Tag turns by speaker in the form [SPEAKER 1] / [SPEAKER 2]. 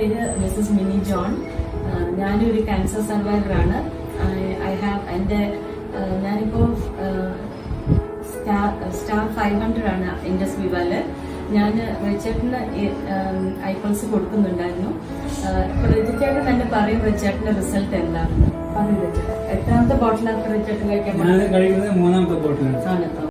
[SPEAKER 1] പേര് Mrs mini John. ഞാനൊരു cancer സർവൈവറാണ്. ഞാനിപ്പോൾ സ്റ്റാർ 500 ആണ് ഇൻഡസ് വിവാല്. ഞാൻ റിച്ചേട്ടന് ഐപൾസ് കൊടുക്കുന്നുണ്ടായിരുന്നു. ഇപ്പൊ റിച്ചേട്ടൻ തന്നെ പറയും റിച്ചേട്ടന്റെ റിസൾട്ട് എന്താണെന്ന്. പറയും റിച്ചേട്ടൻ എത്രാമത്തെ ബോട്ടിലാണ് റിച്ചേട്ടൻ കഴിക്കാൻ?
[SPEAKER 2] 3ാമത്തെ ബോട്ടിലാണ്.